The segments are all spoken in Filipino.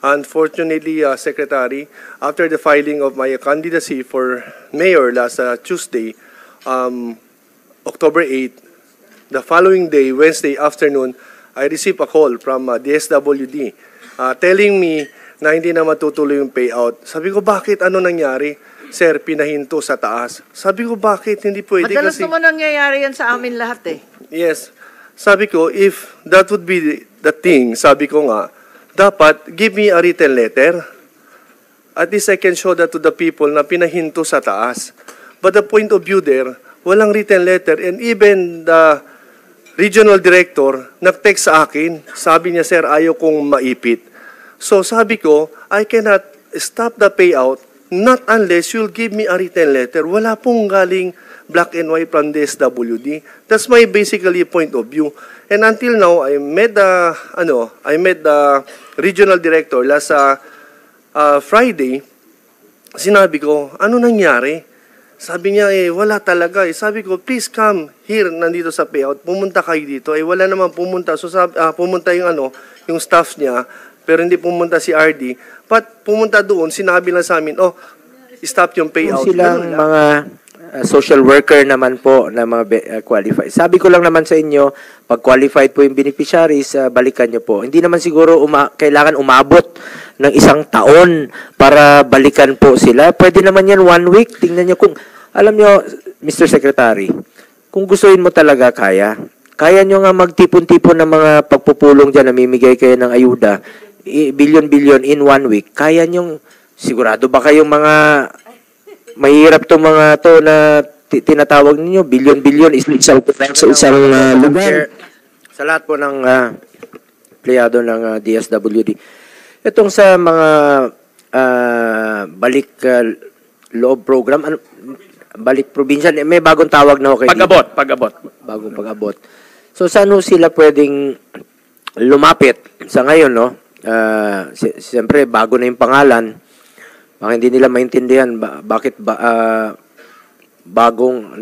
Unfortunately, Secretary, after the filing of my candidacy for mayor last Tuesday, October 8, the following day, Wednesday afternoon, I received a call from DSWD telling me na hindi na matutuloy yung payout. Sabi ko, bakit? Ano nangyari? Sir, pinahinto sa taas. Sabi ko, bakit? Hindi pwede Madalas kasi... naman nangyayari yan sa amin lahat eh. Yes. Sabi ko, if that would be the thing, sabi ko nga, dapat give me a written letter. At least I can show that to the people na pinahinto sa taas. But the point of view there, walang written letter. And even the regional director nag-text sa akin, sabi niya, sir, ayaw kong maipit. So sabi ko, I cannot stop the payout not unless you'll give me a written letter. Wala pong galing black and white from the SWD. That's my basically point of view. And until now, I met the regional director last Friday. Sinabi ko, ano nangyari? Sabi niya, wala talaga. Sabi ko, please come here, nandito sa payout. Pumunta kayo dito. Wala naman pumunta. So pumunta yung staff niya, pero hindi pumunta si RD. But pumunta doon, sinabi lang sa amin, stop yung payout. Kung silang mga social worker naman po na mga qualified. Sabi ko lang naman sa inyo, pag qualified po yung beneficiaries, balikan nyo po. Hindi naman siguro kailangan umabot ng 1 taon para balikan po sila. Pwede naman yan 1 week. Tingnan nyo kung, alam nyo, Mr. Secretary, kung gustuin mo talaga, kaya nyo nga magtipon-tipon ng mga pagpupulong dyan, namimigay kayo ng ayuda, billion-billion in 1 week. Kaya nyo, sigurado ba kayong mga mahirap itong mga to na tinatawag ninyo, billion-billion sa isang lugar. Sa lahat po ng empleyado ng DSWD. Itong sa mga balik loob program, balik probinsya, may bagong tawag na okay. Pag-abot. Bagong pag-abot. So, saan sila pwedeng lumapit sa ngayon, no? Siyempre, bago na yung pangalan. Baka hindi nila maintindihan bakit bagong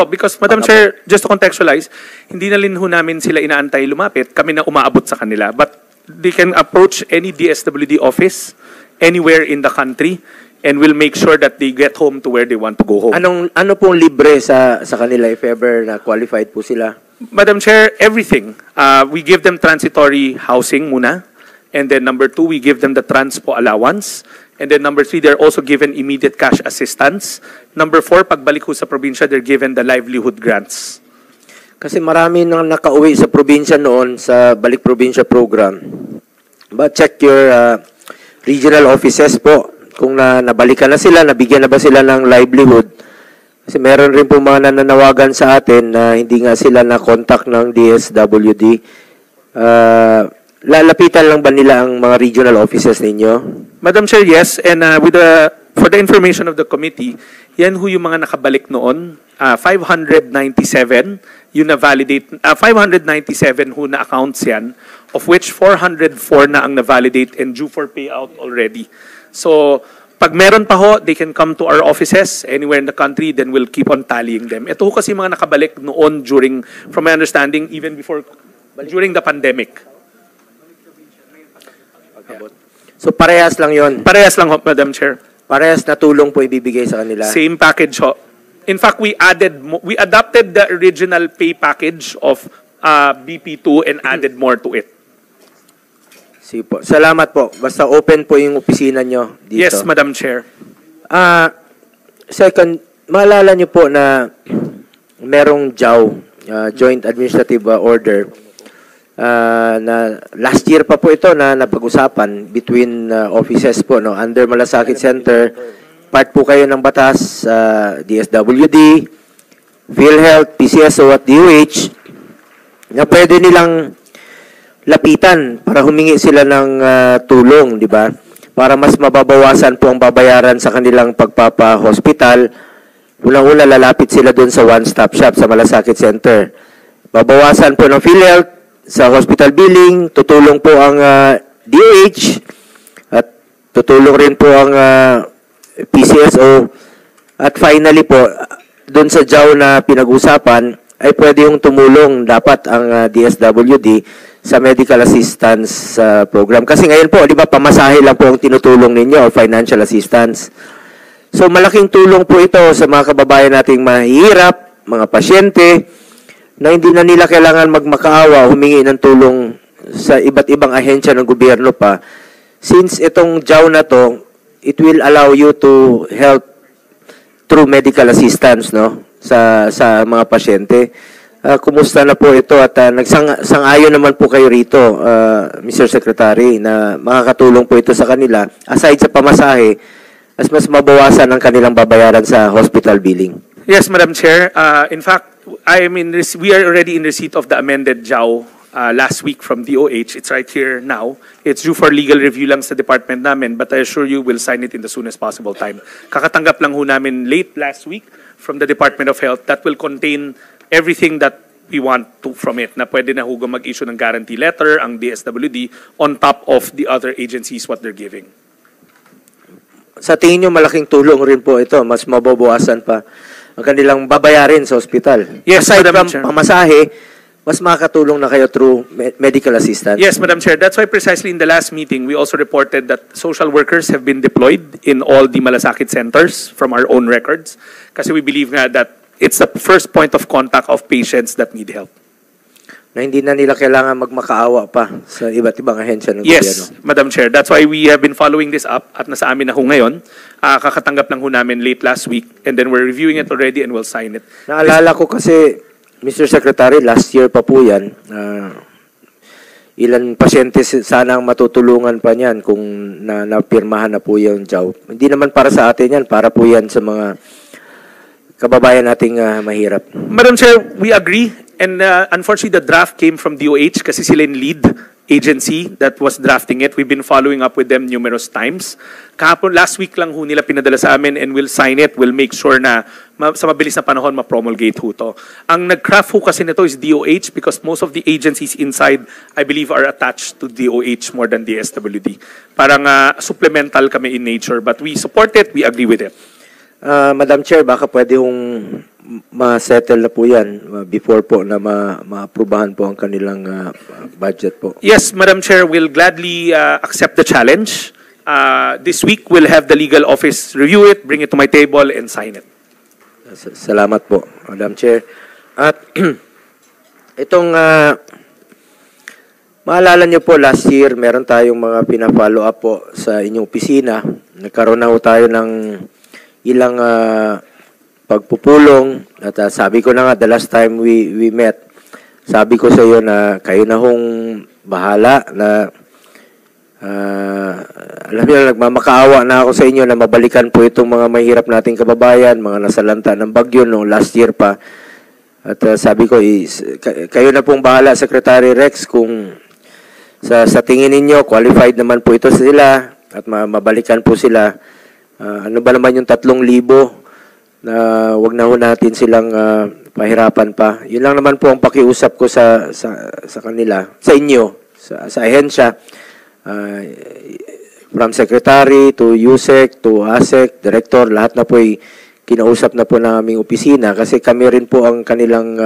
Because, Madam Chair, just to contextualize, hindi na rin ho namin sila inaantay lumapit, kami na umaabot sa kanila. But they can approach any DSWD office anywhere in the country and we'll make sure that they get home to where they want to go home. Ano pong libre sa kanila if ever na qualified po sila? Madam Chair, everything. We give them transitory housing muna. And then number 2, we give them the transpo allowance. And then number 3, they're also given immediate cash assistance. Number 4, pagbalik ho sa probinsya, they're given the livelihood grants. Kasi marami nang nakauwi sa probinsya noon sa Balik Probinsya program. But check your regional offices po. Kung nabalikan na sila, nabigyan na ba sila ng livelihood. Kasi meron rin po mga nananawagan sa atin na hindi nga sila na-contact ng DSWD. Lalapitan lang ba nila ang mga regional offices ninyo? Madam Chair, yes. And for the information of the committee, yan ho yung mga nakabalik noon. 597 yung na-validate. 597 ho na accounts yan, of which 404 na ang na-validate and due for payout already. So, pag meron pa ho, they can come to our offices anywhere in the country, then we'll keep on tallying them. Ito ho kasi mga nakabalik noon during, from my understanding, even before, during the pandemic. So parehas lang yon. Parehas lang ho, Madam Chair. Parehas na tulong po ibibigay sa kanila. Same package ho. In fact, we adopted the original pay package of BP2 and added more to it. Sige po. Salamat po. Basta open po yung opisina nyo dito. Yes, Madam Chair. Second, maalala nyo po na merong JAW, Joint Administrative Order, na last year pa po ito na napag-usapan between offices po, no, under Malasakit Center. Part po kayo ng batas, DSWD, PhilHealth, PCSO at DOH, na pwede nilang lapitan para humingi sila ng tulong, di ba? Para mas mababawasan po ang babayaran sa kanilang pagpapa-hospital. Unang-una, lalapit sila dun sa one-stop shop sa Malasakit Center. Babawasan po ng PhilHealth sa hospital billing, tutulong po ang DOH at tutulong rin po ang PCSO. At finally po, doon sa JAW na pinag-usapan, ay pwede yung tumulong dapat ang DSWD sa medical assistance program. Kasi ngayon po, di ba, pamasahe lang po ang tinutulong ninyo o financial assistance. So malaking tulong po ito sa mga kababayan nating mahihirap, mga pasyente, na hindi na nila kailangan magmakaawa, humingi ng tulong sa iba't ibang ahensya ng gobyerno pa. Since itong JAW na to, it will allow you to help through medical assistance, no, sa mga pasyente. Kumusta na po ito at nagsang-ayon naman po kayo rito, Mr. Secretary, na makakatulong po ito sa kanila aside sa pamasahe, mas mabawasan ang kanilang babayaran sa hospital billing. Yes, Madam Chair. In fact, we are already in receipt of the amended JAW last week from DOH. It's right here now. It's due for legal review lang sa department namin, but I assure you we'll sign it in the soonest possible time. Kakatanggap lang ho namin late last week from the Department of Health that will contain everything that we want to from it, na pwede na hugo mag-issue ng guarantee letter ang DSWD on top of the other agencies what they're giving. Sa tingin nyo, malaking tulong rin po ito. Mas mababawasan pa ang kanilang babayarin sa ospital. Yes, aside Madam from Chair. pamasahe, mas makakatulong na kayo through medical assistance. Yes, Madam Chair. That's why precisely in the last meeting, we also reported that social workers have been deployed in all the malasakit centers from our own records. Kasi we believe nga that it's the first point of contact of patients that need help. Na hindi na nila kailangan magmakaawa pa sa iba't ibang ahensya ng gobyerno. Yes, Madam Chair. That's why we have been following this up at nasa amin na ho ngayon. Kakatanggap lang ho namin late last week and then we're reviewing it already and we'll sign it. Naalala ko kasi, Mr. Secretary, last year pa po yan, ilan pasyente sana ang matutulungan pa niyan kung napirmahan na po yung JAW. Hindi naman para sa atin yan, para po yan sa mga kababayan nating mahirap. Madam Chair, we agree. And unfortunately, the draft came from DOH kasi sila yung lead agency that was drafting it. We've been following up with them numerous times. Kahapon, last week lang ho nila pinadala sa amin and we'll sign it. We'll make sure na sa mabilis na panahon ma-promulgate ho to. Ang nag-craft ho kasi nito is DOH because most of the agencies inside, I believe, are attached to DOH more than DSWD. Parang supplemental kami in nature. But we support it, we agree with it. Madam Chair, baka pwede hong ma-settle na po yan before po na ma-aprubahan po ang kanilang budget po. Yes, Madam Chair, we'll gladly accept the challenge. This week, we'll have the legal office review it, bring it to my table, and sign it. Salamat po, Madam Chair. At itong, maalala niyo po, last year, meron tayong mga pina-follow up po sa inyong opisina. Nagkaroon na po tayo ng ilang pagpupulong at sabi ko na nga the last time we met, sabi ko sa iyo na kayo na hong bahala na alam niyo, nagmamakaawa na ako sa inyo na mabalikan po itong mga mahirap nating kababayan, mga nasalanta ng bagyo noong last year pa. At sabi ko, kayo na pong bahala, Secretary Rex, kung sa tingin ninyo, qualified naman po ito sila at mabalikan po sila. Ano ba naman yung 3,000 na wag na ho natin silang pahirapan pa. Yun lang naman po ang pakiusap ko sa kanila, sa inyo, sa ahensya. From Secretary to USEC to ASEC, Director, lahat na po ay kinausap na po ng aming opisina kasi kami rin po ang kanilang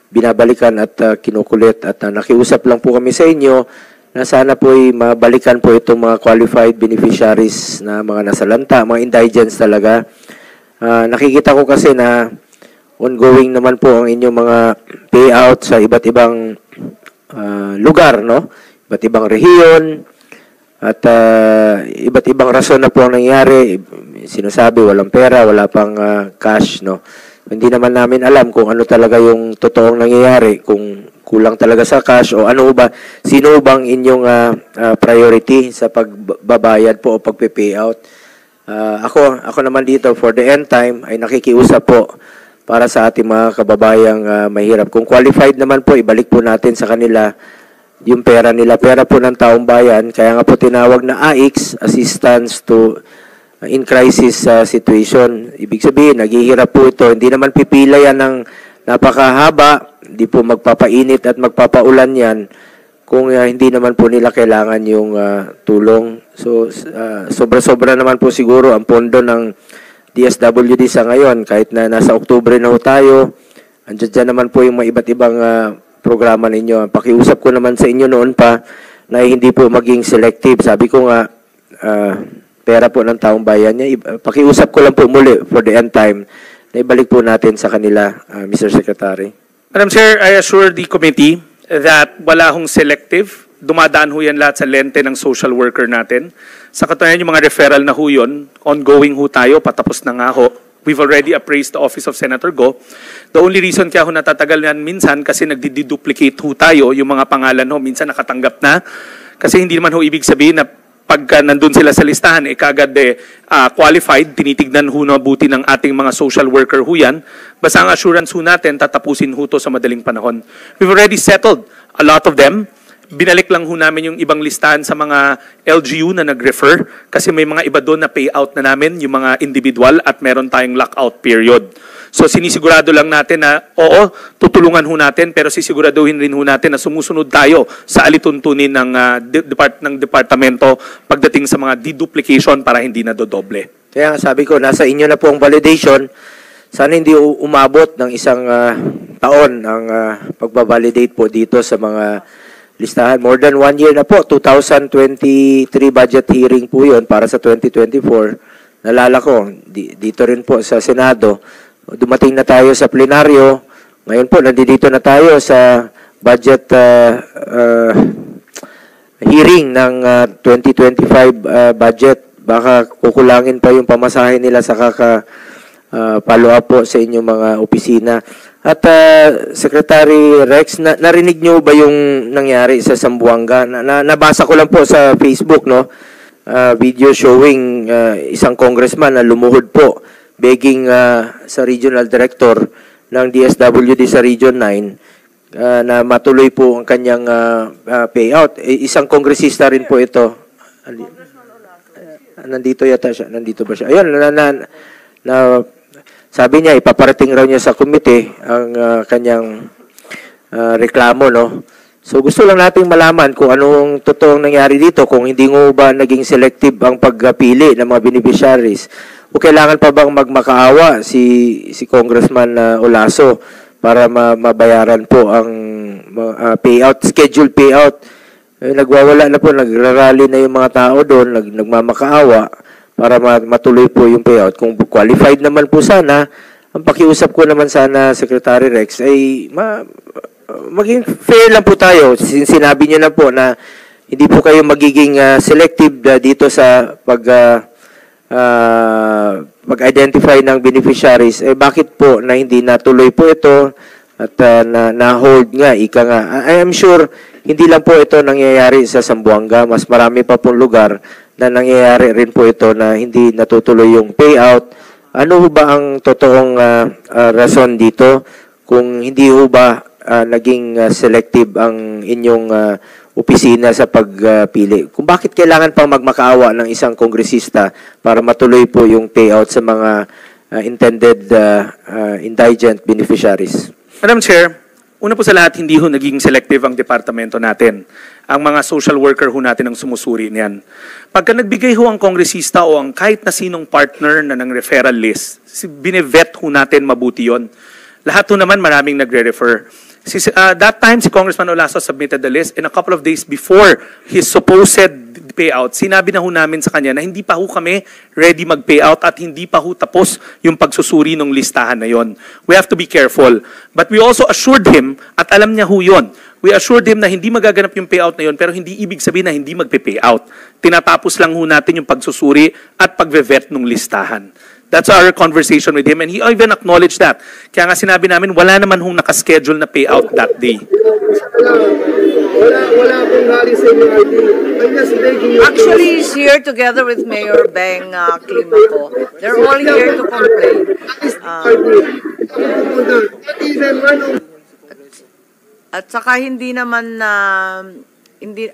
binabalikan at kinukulit at nakiusap lang po kami sa inyo na sana po ay mabalikan po itong mga qualified beneficiaries na mga nasalanta, mga indigents talaga. Nakikita ko kasi na ongoing naman po ang inyong mga payout sa iba't ibang lugar, no? Iba't ibang rehiyon at iba't ibang rason na po ang nangyari. Sinasabi walang pera, wala pang cash, no? Hindi naman namin alam kung ano talaga yung totoong nangyayari, kung kulang talaga sa cash o ano ba, sino bang inyong priority sa pagbabayad po o pagpe-payout. Ako naman dito for the end time ay nakikiusap po para sa ating mga kababayang mahirap. Kung qualified naman po, ibalik po natin sa kanila yung pera nila, pera po ng taong bayan. Kaya nga po tinawag na AIX, Assistance to in Crisis Situation. Ibig sabihin, naghihirap po ito. Hindi naman pipila yan ng napakahaba, hindi po magpapainit at magpapaulan yan kung hindi naman po nila kailangan yung tulong. So, sobra-sobra naman po siguro ang pondo ng DSWD sa ngayon. Kahit na nasa Oktubre na ho tayo, Andiyan dyan naman po yung mga iba't ibang programa ninyo. Pakiusap ko naman sa inyo noon pa na hindi po maging selective. Sabi ko nga, pera po ng taong bayan niya. Pakiusap ko lang po muli for the end time na ibalik po natin sa kanila, Mr. Secretary. Madam Chair, I assure the committee that wala hong selective. Dumadaan ho yan lahat sa lente ng social worker natin. Sa katunayan, yung mga referral na ho yun, ongoing ho tayo, patapos na nga ho. We've already appraised the Office of Senator Go. The only reason kaya ho natatagal yan minsan kasi nagdi-duplicate ho tayo, yung mga pangalan ho, minsan nakatanggap na. Kasi hindi naman ho ibig sabihin na pagka nandun sila sa listahan, kagad qualified, tinitignan ho na buti ng ating mga social worker ho yan. Basta ang assurance ho natin, tatapusin ho to sa madaling panahon. We've already settled a lot of them. Binalik lang ho namin yung ibang listahan sa mga LGU na nag-refer kasi may mga iba doon na payout na namin, yung mga individual at meron tayong lockout period. So sinisigurado lang natin na oo, tutulungan ho natin pero sisiguraduhin rin ho natin na sumusunod tayo sa alituntunin ng, departamento pagdating sa mga deduplication para hindi na dodoble. Kaya nga sabi ko, nasa inyo na po ang validation. Sana hindi umabot ng isang taon ang pagbabalidate po dito sa mga listahan. More than 1 year na po. 2023 budget hearing po yun para sa 2024. Nalala ko, dito rin po sa Senado. Dumating na tayo sa plenaryo. Ngayon po, nandito na tayo sa budget hearing ng 2025 budget. Baka kukulangin pa yung pamasahe nila sa follow up po sa inyong mga opisina. At Secretary Rex, narinig niyo ba yung nangyari sa Zamboanga? Nabasa ko lang po sa Facebook, no? Video showing isang congressman na lumuhod po begging sa regional director ng DSWD sa Region 9 na matuloy po ang kanyang payout. Isang kongresista rin po ito. Nandito yata siya. Nandito ba siya? Ayun, sabi niya, ipaparating raw niya sa komite ang kanyang reklamo, no? So gusto lang nating malaman kung anong totoong nangyari dito, kung hindi mo ba naging selective ang pagpili ng mga beneficiaries. O kailangan pa bang magmakaawa si Congressman Olaso para mabayaran po ang payout, scheduled payout. Nagwawala na po, nagrarally na yung mga tao doon, nagmamakaawa para matuloy po yung payout. Kung qualified naman po sana, ang pakiusap ko naman sana, Secretary Rex, ay maging fair lang po tayo. Sinabi niyo na po na hindi po kayo magiging selective dito sa pag-identify ng beneficiaries. Bakit po na hindi natuloy po ito at na-hold nga, ika nga. I am sure hindi lang po ito nangyayari sa Zamboanga. Mas marami pa pong lugar na nangyayari rin po ito na hindi natutuloy yung payout. Ano ba ang totoong rason dito kung hindi ho ba naging selective ang inyong opisina sa pagpili? Kung bakit kailangan pang magmakaawa ng isang kongresista para matuloy po yung payout sa mga intended indigent beneficiaries? Madam Chair, una po sa lahat, hindi ho naging selective ang departamento natin. Ang mga social worker ho natin ang sumusuri niyan. Pagka nagbigay ho ang kongresista o ang kahit na sinong partner na ng referral list, binevet ho natin mabuti yon. Lahat ho naman maraming nagre-refer. That time, si Congressman Olaso submitted the list and a couple of days before his supposed payout, sinabi na ho namin sa kanya na hindi pa ho kami ready mag-payout at hindi pa ho tapos yung pagsusuri ng listahan na yon. We have to be careful. But we also assured him, at alam niya ho yun, we assured him na hindi magaganap yung payout na yon pero hindi ibig sabihin na hindi magpe-payout. Tinatapos lang ho natin yung pagsusuri at pagve-vet ng listahan. That's our conversation with him and he even acknowledged that. Kaya nga sinabi namin, wala naman hong nakaschedule na payout that day. Wala pong gali sa inyo, RD. I'm just begging you. Actually, he's here together with Mayor Beng Climaco. They're all here to complain. At saka hindi naman na,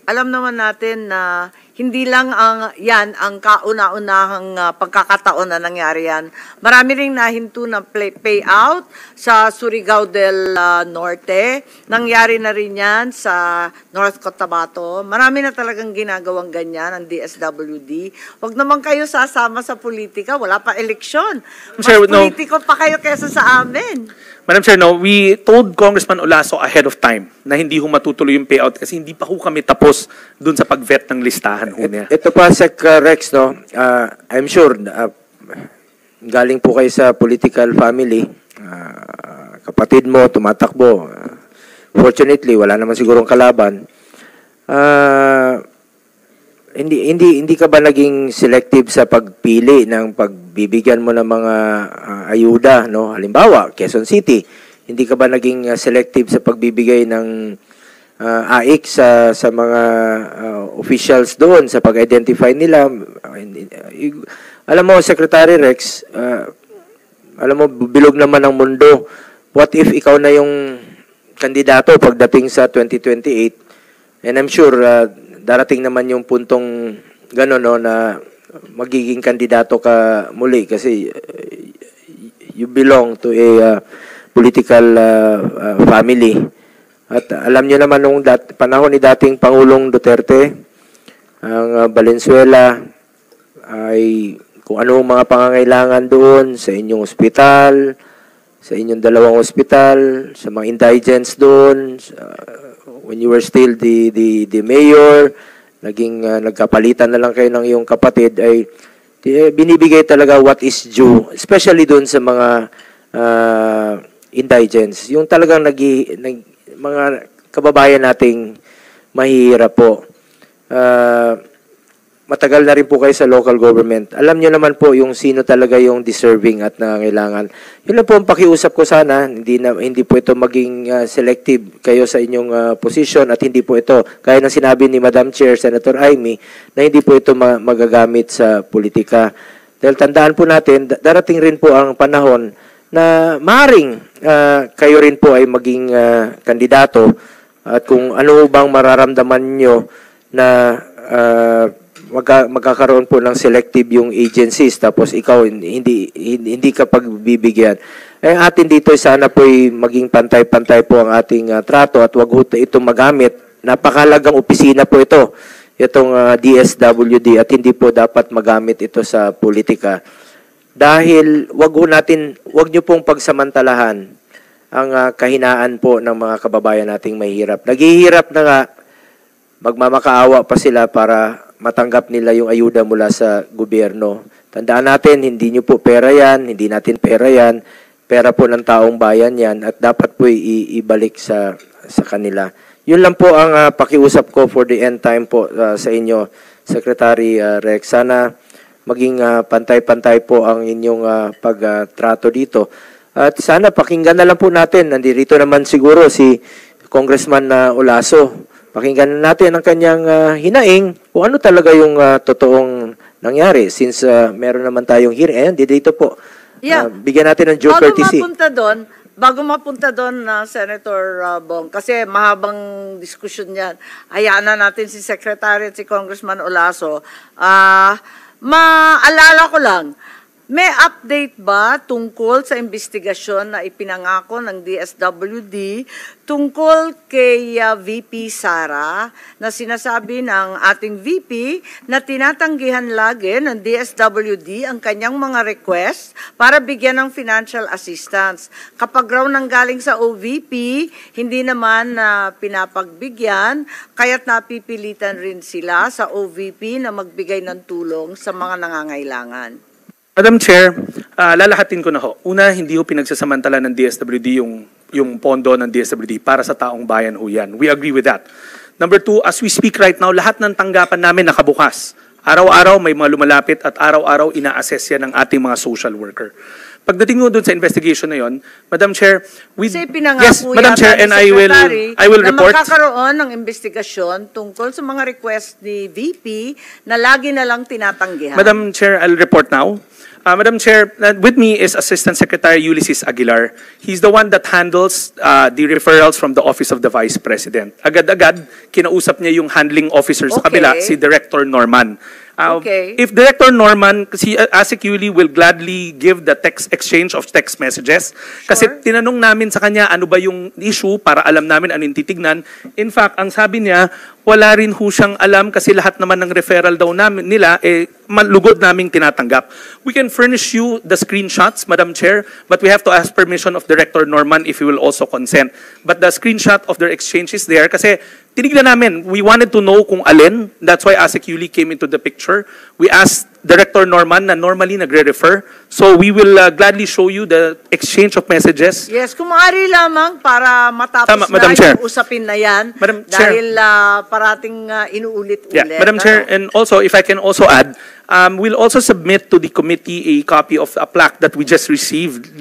alam naman natin na hindi lang yan ang kauna-unahang pagkakataon na nangyari yan. Marami ring nahinto na payout sa Surigao del Norte. Nangyari na rin yan sa North Cotabato. Marami na talagang ginagawang ganyan ang DSWD. Huwag naman kayo sasama sa politika. Wala pa eleksyon. Mas Sir, no. politiko pa kayo kesa sa amin. Madam Chair, no, we told Congressman Olaso ahead of time na hindi ho matutuloy yung payout kasi hindi pa ho kami tapos dun sa pag-vet ng listahan ho niya. Ito pa, Sec. Rex, no? I'm sure, galing po kayo sa political family. Kapatid mo, tumatakbo. Fortunately, wala naman sigurong kalaban. Hindi ka ba naging selective sa pagpili ng pagbibigyan mo ng mga ayuda, no? Halimbawa, Quezon City, hindi ka ba naging selective sa pagbibigay ng AIC sa mga officials doon sa pag-identify nila? Alam mo, Secretary Rex, alam mo, bilog naman ang mundo. What if ikaw na yung kandidato pagdating sa 2028? And I'm sure darating naman yung puntong gano'n, no, na magiging kandidato ka muli kasi you belong to a political family. At alam niyo naman nung panahon ni dating Pangulong Duterte, ang Valenzuela ay kung ano mga pangangailangan doon sa inyong ospital, sa inyong dalawang ospital, sa mga indigents doon, when you were still the mayor, naging nagkapalitan na lang kayo ng iyong kapatid, ay binibigay talaga what is due, especially doon sa mga indigents. Yung talagang mga kababayan nating mahihirap po. Matagal na rin po kayo sa local government. Alam niyo naman po yung sino talaga yung deserving at nangangailangan. Yun lang po ang pakiusap ko sana. Hindi po ito maging selective kayo sa inyong position at hindi po ito, gaya ng sinabi ni Madam Chair, Senator Amy, na hindi po ito magagamit sa politika. Dahil tandaan po natin, darating rin po ang panahon na maaaring kayo rin po ay maging kandidato at kung ano bang mararamdaman nyo na magkakaroon po ng selective yung agencies tapos ikaw hindi ka pagbibigyan. Atin dito sana po ay maging pantay-pantay po ang ating trato at wag ito magamit. Napakalagang opisina po itong DSWD at hindi po dapat magamit ito sa politika. Dahil wag niyo pong pagsamantalahan ang kahinaan po ng mga kababayan nating mahihirap. Naghihirap na nga, magmamakaawa pa sila para matanggap nila yung ayuda mula sa gobyerno. Tandaan natin, hindi nyo po pera yan, hindi natin pera yan, pera po ng taong bayan yan at dapat po ibalik sa kanila. Yun lang po ang pakiusap ko for the end time po sa inyo, Secretary Rex. Sana maging pantay-pantay po ang inyong pagtrato dito. At sana pakinggan na lang po natin, nandito naman siguro si Congressman Olaso. Pakinggan natin ang kanyang hinaing kung ano talaga yung totoong nangyari since meron naman tayong hearing. Dito po. Yeah. Bigyan natin ng due courtesy. Bago mapunta doon na Senator Bong, kasi mahabang diskusyon yan, hayaan na natin si Secretary at si Congressman Olaso. Maalala ko lang, may update ba tungkol sa investigasyon na ipinangako ng DSWD tungkol kay VP Sara na sinasabi ng ating VP na tinatanggihan lagi ng DSWD ang kanyang mga request para bigyan ng financial assistance. Kapag raw nanggaling sa OVP, hindi naman pinapagbigyan, kaya't napipilitan rin sila sa OVP na magbigay ng tulong sa mga nangangailangan. Madam Chair, lalahatin ko na ho. Una, hindi ho pinagsasamantala ng DSWD yung pondo ng DSWD para sa taong bayan ho yan. We agree with that. Number two, as we speak right now, lahat ng tanggapan namin nakabukas. Araw-araw may mga lumalapit at araw-araw ina-assess yan ng ating mga social worker. Pagdating mo doon sa investigation na yon, Madam Chair, Kasi pinangako yes, Madam Chair, and I will report na magkakaroon ng investigasyon tungkol sa mga request ni VP na lagi na lang tinatanggihan. Madam Chair, I'll report now. Madam Chair, with me is Assistant Secretary Ulysses Aguilar. He's the one that handles the referrals from the Office of the Vice President. Agad-agad, kinausap niya yung handling officer sa kabila, si Director Norman. If Director Norman, kasi ASEC Yuli will gladly give the text exchange of text messages. Kasi tinanong namin sa kanya ano ba yung issue para alam namin ano yung titignan. In fact, ang sabi niya, wala rin ho siyang alam kasi lahat naman ng referral daw namin nila, malugod naming tinatanggap. We can furnish you the screenshots, Madam Chair, but we have to ask permission of Director Norman if he will also consent. But the screenshot of their exchange is there kasi tinignan namin, we wanted to know kung alin. That's why ASEC Yuli came into the picture. We asked Director Norman na normally nagre-refer. So we will gladly show you the exchange of messages. Yes, kung maaari lamang para matapos Tama, na Madam Chair. yung usapin na yan. Madam dahil parating inuulit-ulit. Yeah, Madam Chair, and also, if I can also add, we'll also submit to the committee a copy of a plaque that we just received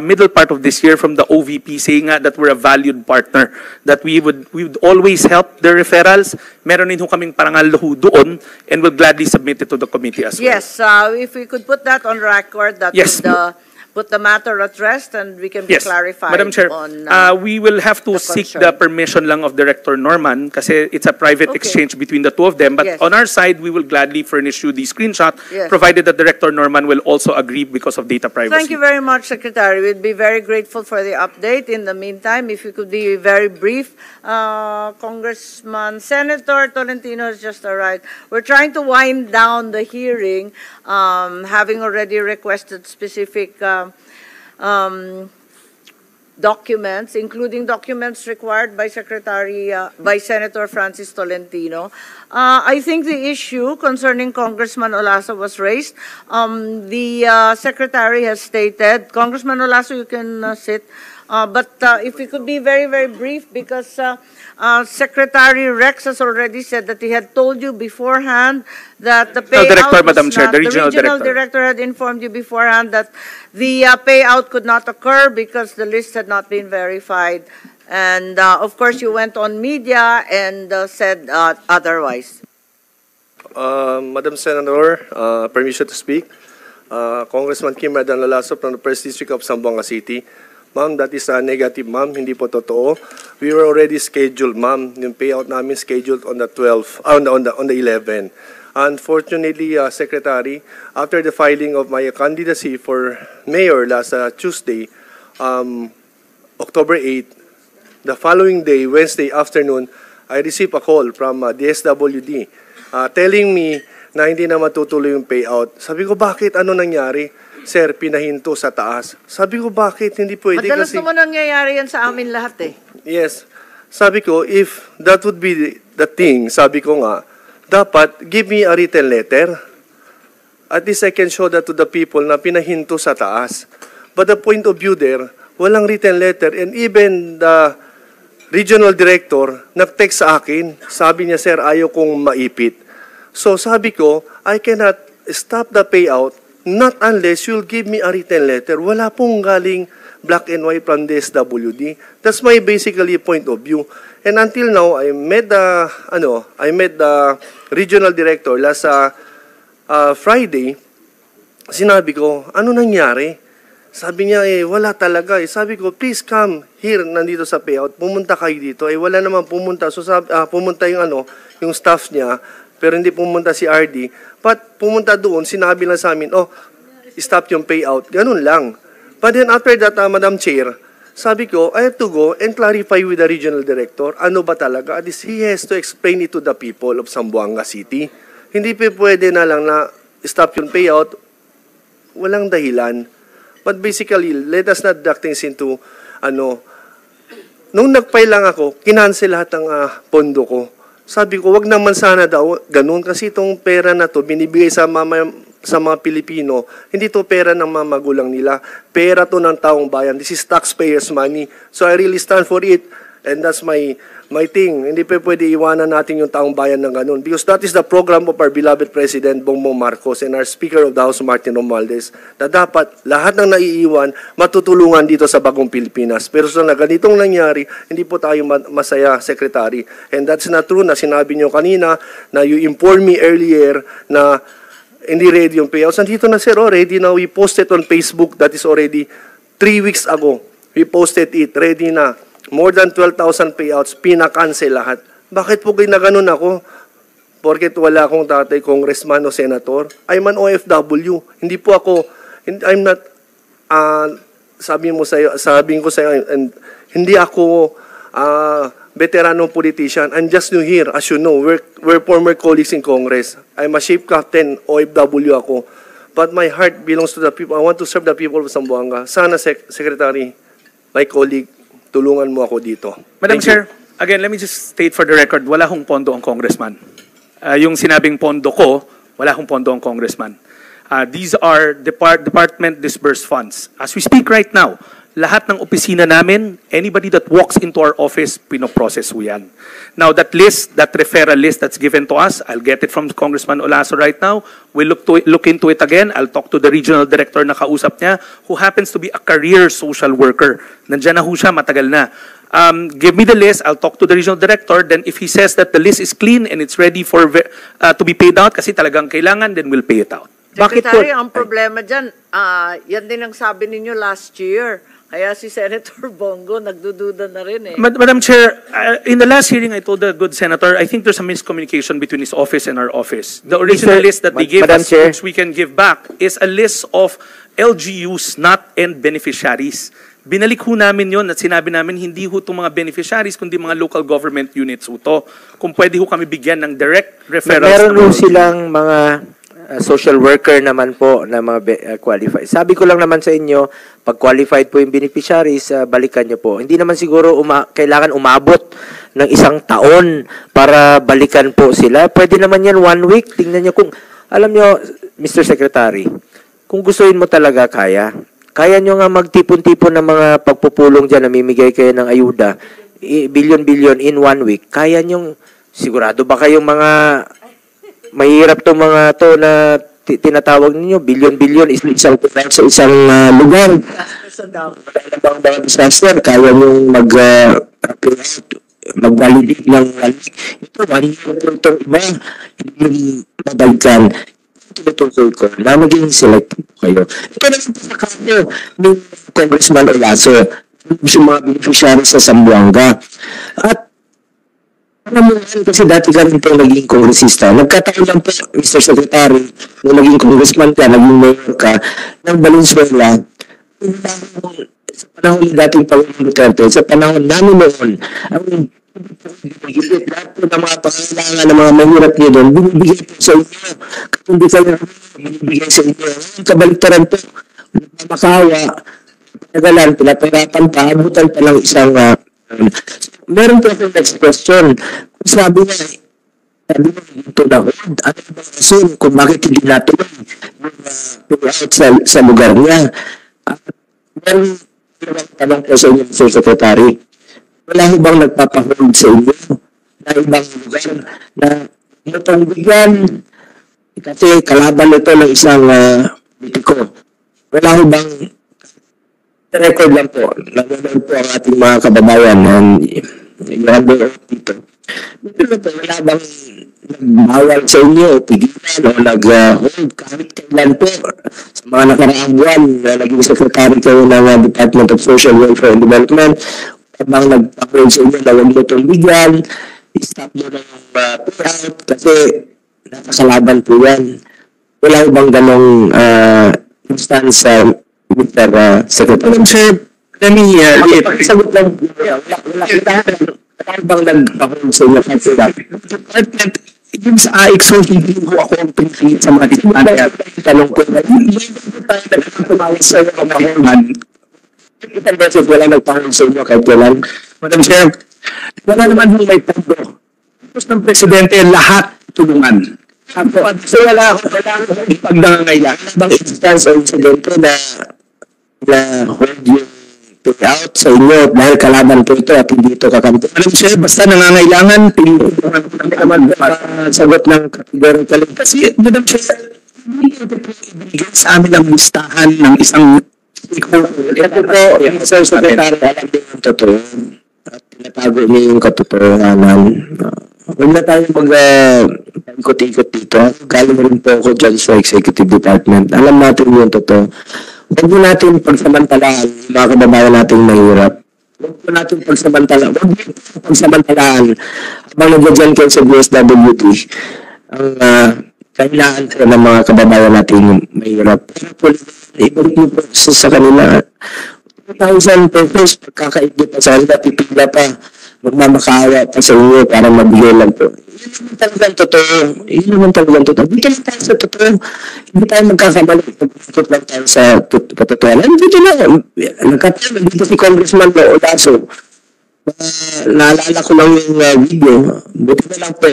middle part of this year from the OVP saying that we're a valued partner, that we would always help the referrals. Meron din ho kaming parangal ho doon, and we'll gladly submit it to the committee as well. Yes, if we could put that on record, that Yes. would put the matter at rest and we can be Yes, clarified Madam Chair, on we will have to the seek concern. the permission lang of Director Norman kasi it's a private Okay. exchange between the two of them. But Yes. on our side, we will gladly furnish you the screenshot, Yes. provided that Director Norman will also agree because of data privacy. Thank you very much, Secretary. We'd be very grateful for the update. In the meantime, if you could be very brief, Congressman Senator Tolentino has just arrived. We're trying to wind down the hearing, having already requested specific documents, including documents required by by Senator Francis Tolentino. I think the issue concerning Congressman Olaso was raised. The Secretary has stated, Congressman Olaso, you can sit. But if we could be very, very brief, because Secretary Rex has already said that he had told you beforehand that the payout Director, was Madam Chair, not, the regional director had informed you beforehand that the payout could not occur because the list had not been verified. And of course, you went on media and said otherwise. Madam Senator, permission to speak. Congressman Kim Radan Lalaso from the First District of Zamboanga City. Ma'am, that is a negative, ma'am. Hindi po totoo. We were already scheduled, ma'am. Yung payout namin scheduled on the 12th, on the 11th. Unfortunately, Secretary, after the filing of my candidacy for mayor last Tuesday, October 8, the following day, Wednesday afternoon, I received a call from DSWD telling me na hindi na matutuloy yung payout. Sabi ko, bakit? Ano nangyari? Sir, pinahinto sa taas. Sabi ko, bakit? Hindi pwede Madalas kasi... naman nangyayari yan sa amin lahat eh. Yes. Sabi ko, if that would be the thing, sabi ko nga, dapat give me a written letter. At least I can show that to the people na pinahinto sa taas. But the point of view there, walang written letter. And even the regional director nag-text sa akin. Sabi niya, sir, ayaw kong maipit. So sabi ko, I cannot stop the payout not unless you'll give me a written letter. Wala pong galing black and white from the SWD. That's my basically point of view. And until now, I met the regional director last Friday. Sinabi ko, ano nangyari? Sabi niya, wala talaga. Sabi ko, please come here, nandito sa payout. Pumunta kayo dito. Wala naman pumunta. So pumunta yung staff niya, pero hindi pumunta si RD. But pumunta doon, sinabi lang sa amin, stop yung payout. Ganun lang. But then after that, Madam Chair, sabi ko, I have to go and clarify with the regional director, ano ba talaga? At least he has to explain it to the people of Zamboanga City. Hindi pa pwede na lang na stop yung payout, walang dahilan. But basically, let us not duck things into, nung nag-file lang ako, kinancel lahat ng pondo ko. Sabi ko, wag naman sana daw ganun kasi itong pera na to binibigay sa mga Pilipino, hindi to pera ng mga magulang nila. Pera to ng taong bayan. This is taxpayers' money. So I really stand for it. And that's my thing. Hindi pa pwede iwanan natin yung taong bayan ng ganun. Because that is the program of our beloved President Bongbong Marcos and our Speaker of the House, Martin Romualdez, na dapat lahat ng naiiwan matutulungan dito sa bagong Pilipinas. Pero sa ganitong nangyari, hindi po tayo masaya, Secretary. And that's not true na sinabi nyo kanina na you informed me earlier na hindi ready yung payouts. Nandito na, sir, ready na. We posted on Facebook. That is already 3 weeks ago. We posted it. Ready na. More than 12,000 payouts. Pinakancel lahat. Bakit po ginaganon ako? Porket wala akong tatay, congressman o senator. I'm an OFW. Hindi po ako, I'm not, sabihin ko sa'yo, and hindi ako veteranong politician. I'm just new here. As you know, we're former colleagues in Congress. I'm a ship captain, OFW ako. But my heart belongs to the people. I want to serve the people of Zamboanga. Sana, Secretary, my colleague, tulungan mo ako dito. Madam Chair, again, let me just state for the record, wala hong pondo ang congressman. Yung sinabing pondo ko, wala hong pondo ang congressman. These are department disbursed funds. As we speak right now, lahat ng opisina namin, anybody that walks into our office, pinoprocess ho yan. Now, that list, that referral list that's given to us, I'll get it from Congressman Olaso right now. We'll look into it again. I'll talk to the regional director na kausap niya, who happens to be a career social worker. Nandiyan na ho siya, matagal na. Give me the list, I'll talk to the regional director, then if he says that the list is clean and it's ready for to be paid out, kasi talagang kailangan, then we'll pay it out. Secretary, ang problema dyan, yan din ang sabi ninyo last year. Kaya si Senator Bongo nagdududa na rin eh. Madam Chair, in the last hearing, I told the good senator, I think there's a miscommunication between his office and our office. The original list that they gave us, which we can give back, is a list of LGUs, not end beneficiaries. Binalik ho namin yun at sinabi namin hindi ho itong mga beneficiaries kundi mga local government units ho to. Kung pwede ho kami bigyan ng direct referrals. Meron ho silang mga social worker naman po na mga qualified. Sabi ko lang naman sa inyo, pag qualified po yung beneficiaries, balikan nyo po. Hindi naman siguro kailangan umabot ng 1 taon para balikan po sila. Pwede naman yan 1 week. Tingnan nyo kung, alam nyo, Mr. Secretary, kung gustuin mo talaga kaya nyo nga magtipon-tipon ng mga pagpupulong dyan, namimigay kayo ng ayuda, billion-billion in 1 week. Kaya nyo, sigurado ba kayong mga mahirap to mga to na tinatawag ninyo, billion-billion is isang sa isang lugar. Bang mga disaster, kaya nyo mag-validate ng ito, ito iba, yung mabalikan. Tinutukoy ko na maging selective kayo. Ito na yung pinakano ni Congressman Olaso, yung mga beneficiaries sa Zamboanga. At alam mo yan, kasi dati ka rin po naging kongresista. Nagkataon lang po, Mr. Secretary, nung naging congressman ka, naging mayor ka, ng Valenzuela, sa panahon ng dating Pangulong Duterte, sa panahon namin noon, ang lahat po ng mga pangailangan ng mga mahirap niyo doon, binibigay po sa inyo. Kung hindi kayo binibigay sa inyo, kabaliktaran po, makawa, pinagalan, pinapirapan pa, abutan pa lang isang meron po akong next question. Kung sabi niya, ito na hold, ano ba rason kung bakit hindi natuloy yung sa lugar niya? Meron tanong po sa inyo, Mr. Secretary, wala ho bang nagpapahold sa inyo na ibang lugar na itong bigyan kasi kalaban ito ng isang politiko. Wala ho bang record lang po, nanonood po ang ating mga kababayan yung hando dito. Wala bang nagbawal sa inyo o pigilan o nag-hold kahit kailan po sa mga nakaraang buwan na naging secretary kayo ng Department of Social Welfare and Development, bang nagpa-hold sa inyo na huwag mo itong bigyan, stop mo ng payout kasi nakakalaban po yan. Wala bang ganong instance sa Mr. Secretary? Sir, let me Sagot lang. Wala bang nagpa-hold sa inyo kasi Department, yung sa AIXO, hindi ko ako ang pinipili sa mga department. tanong ko na Hindi ko tayo nagpapamawag sa iyo ang mga ilang beses wala nagpa-hold sa inyo kahit kailan. Madam Chair, wala naman yung may pondo. Tapos ng Presidente, lahat tulungan. So wala akong pag nangangailangan bang instance o incidente na hold yung payout sa inyo dahil kalaban po ito at hindi ito kakampi. Madam Chair, basta nangangailangan, tinulungan naman Sagot ng categorical. Kasi, Madam Chair, hindi ito po ibigay sa amin ang listahan ng isang stakeholder. Ito po, Mr. Secretary, alam din yung totoo. At tinatago niyo yung katotohanan. Huwag na tayo ikot-ikot dito. Galing rin po ako dyan sa Executive Department. Alam natin yung totoo. Huwag mo natin pagsamantalaan yung mga kababayan natin mahirap. Huwag mo natin pagsamantalaan. Huwag mo pagsamantalaan habang nandiyan kayo sa DSWD ang kailangan sila ng mga kababayan natin mahirap. Pero po, ibalik mo po sa kanila. 2,000 pesos, pagkakaigit pa sa kanila, pipila pa, magmamakaawa pa sa inyo para mabigay lang po. Yun naman talagang totoo. Yun naman talagang totoo. Dito lang tayo sa totoo. Hindi tayo magkakamali. Pagkakot lang tayo sa katotohanan. Dito lang. Nagkataon, dito si Congressman Olaso. Naalala ko lang yung video. Buti na lang po,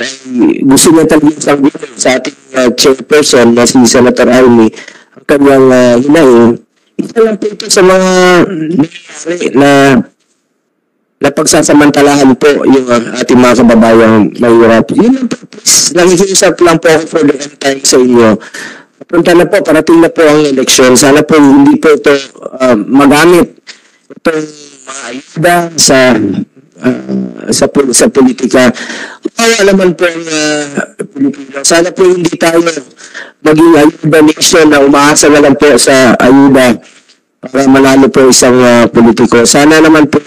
gusto niya talaga isang video sa ating chairperson na si Senator Amy. Ang kanyang hinaing. Isa lang po ito sa mga nangyayari na pagsasamantalahan po yung ating mga kababayang mahirap. Yun lang po, please. Nangikiusap lang po ako for the end time sa inyo. Punta na po, parating na po ang eleksyon. Sana po hindi po ito magamit. Itong mga ayuda sa politika. Kaya naman po ang Pilipino. Sana po hindi tayo maging ayuda nation na umaasa na lang po sa ayuda para manalo po isang politiko. Sana naman po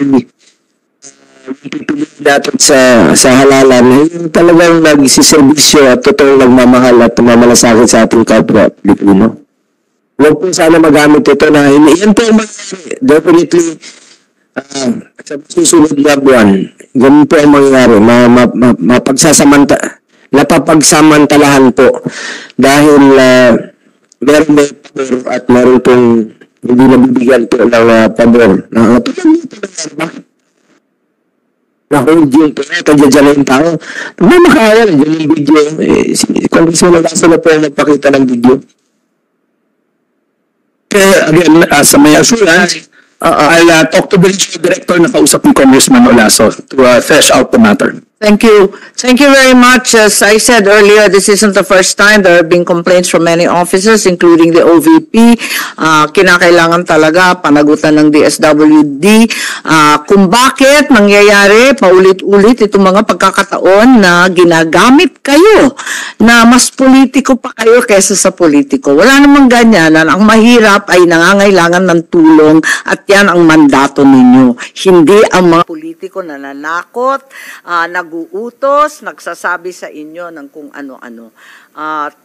pipiliin natin sa halalan na yung talagang nagsiservisyo at totoong nagmamahal at mamalasakit sa ating kapwa Pilipino. Huwag po sana magamit ito na yan po ang mangyayari. Definitely, sa susunod na buwan, ganun po ang mangyayari. Napapagsamantalahan po dahil meron may pabor at meron pong hindi nabibigyan po ng pabor. Bakit? Nahold yung kanya yung tao. Nagmamakaawa na dyan yung video. Congressman Olaso na po nagpakita ng video. Again, sa may assurance, I'll talk to the regional director na kausap ng Congressman Olaso to flesh out the matter. Thank you. Thank you very much. As I said earlier, this isn't the first time there have been complaints from many officers, including the OVP. Kinakailangan talaga panagutan ng DSWD kung bakit nangyayari paulit-ulit itong mga pagkakataon na ginagamit kayo na mas politiko pa kayo kesa sa politiko. Wala namang ganyan. Ang mahirap ay nangangailangan ng tulong at yan ang mandato ninyo. Hindi ang mga politiko na nanakot, naguutos, nagsasabi sa inyo ng kung ano-ano. At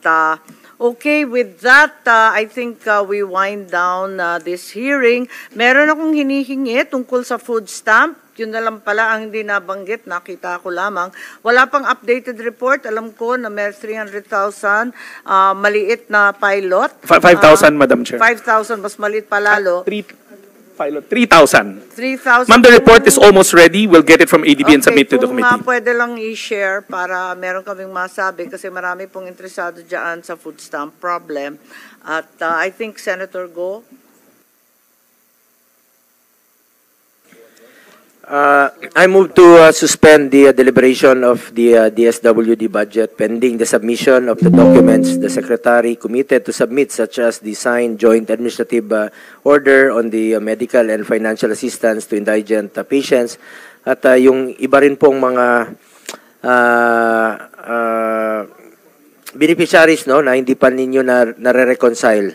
okay, with that, I think we wind down this hearing. Meron akong hinihingi tungkol sa food stamp. Yun na lang pala ang hindi nabanggit, nakita ko lamang. Wala pang updated report. Alam ko na may 300,000 maliit na pilot. 5,000, Madam Chair. 5,000, mas maliit pa lalo. 3,000. 3,000. Ma'am, the report is almost ready. We'll get it from ADB and submit to the committee. Kung pwede lang i-share para meron kaming masabi kasi marami pong interesado dyan sa food stamp problem. At I think Senator Go. I move to suspend the deliberation of the DSWD budget pending the submission of the documents the Secretary committed to submit, such as the signed joint administrative order on the medical and financial assistance to indigent patients at yung iba rin pong mga beneficiaries no na hindi pa ninyo nare-reconcile.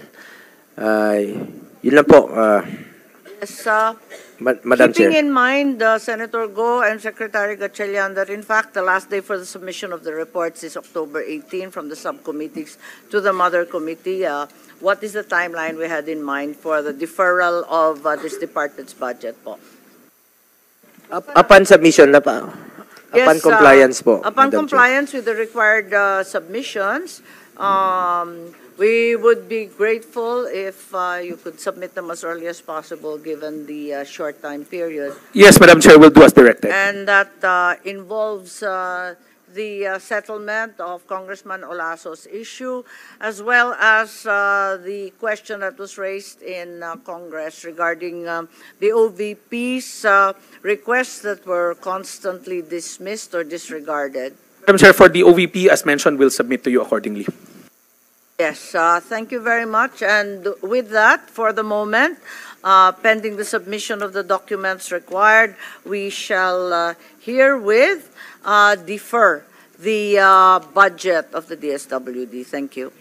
Yun lang po. Yes, Madam Chair. keeping in mind, Senator Go and Secretary Gatchalian, that in fact the last day for the submission of the reports is October 18 from the subcommittees to the mother committee. What is the timeline we had in mind for the deferral of this department's budget po? Upon submission na pa. Upon compliance po. Upon Madam compliance with the required submissions, we would be grateful if you could submit them as early as possible given the short time period. Yes, Madam Chair, we'll do as directed. And that involves the settlement of Congressman Olaso's issue, as well as the question that was raised in Congress regarding the OVP's requests that were constantly dismissed or disregarded. Madam Chair, for the OVP, as mentioned, we'll submit to you accordingly. Yes, thank you very much. And with that, for the moment, pending the submission of the documents required, we shall herewith defer the budget of the DSWD? Thank you.